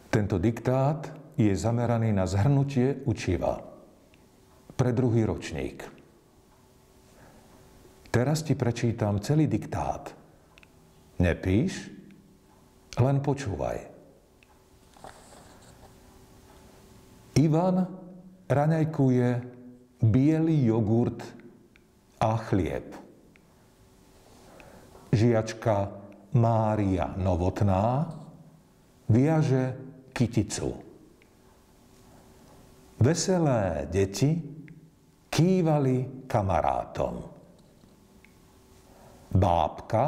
Tento diktát je zameraný na zhrnutie učiva pre druhý ročník. Teraz ti prečítam celý diktát. Nepíš, len počúvaj. Ivan raňajkuje biely jogurt a chlieb. Žiačka Mária Novotná viaže kyticu. Veselé deti kývali kamarátom. Bábka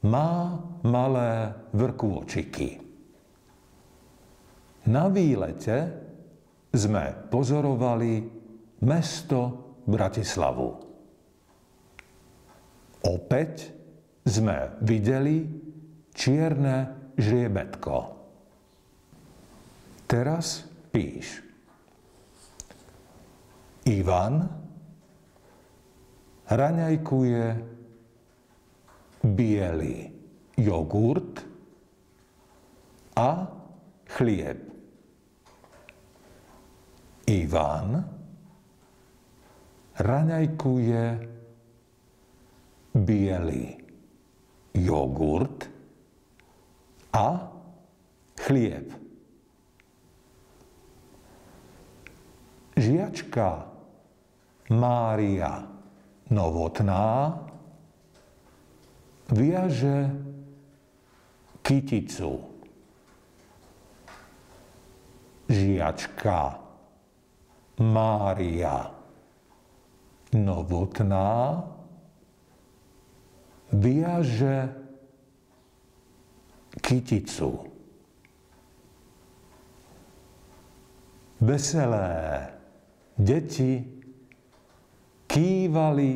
má malé vrkôčiky. Na výlete sme pozorovali mesto Bratislavu. Opäť sme videli čierne žriebätko. Teraz píš. Ivan raňajkuje biely jogurt a chlieb. Ivan raňajkuje biely jogurt a chlieb. Žiačka Mária Novotná viaže kyticu. Žiačka Mária Novotná viaže kyticu. Veselé deti kývali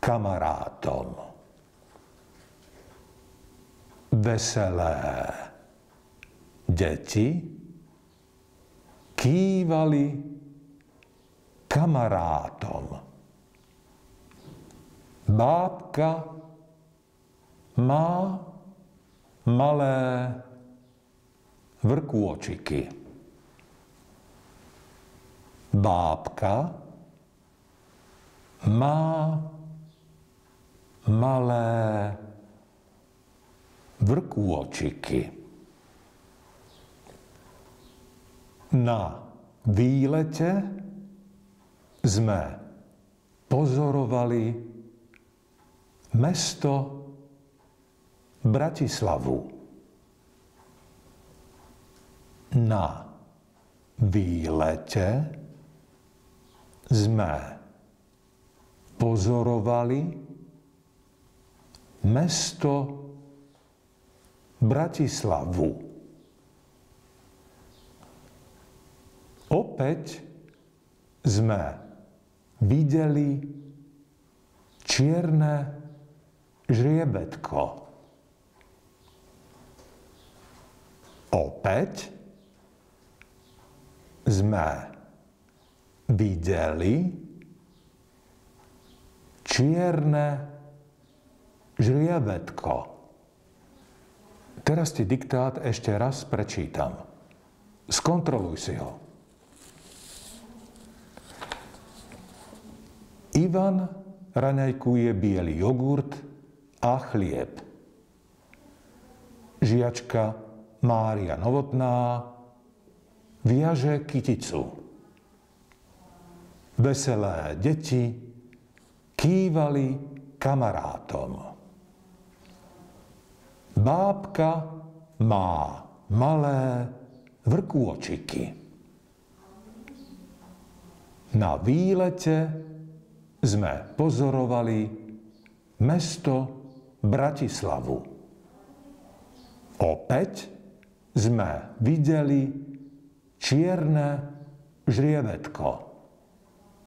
kamarátom. Veselé deti kývali kamarátom. Bábka má malé vrkôčiky. Bábka má malé vrkôčiky. Na výlete sme pozorovali mesto Bratislavu. Na výlete sme pozorovali mesto Bratislavu. Opäť sme videli čierne žriebätko. Opäť sme videli čierne žriebätko. Teraz ti diktát ešte raz prečítam. Skontroluj si ho. Ivan raňajkuje biely jogurt a chlieb. Žiačka Mária Novotná viaže kyticu. Veselé deti kývali kamarátom. Bábka má malé vrkôčiky. Na výlete sme pozorovali mesto Bratislavu. Opäť sme videli čierne žriebätko.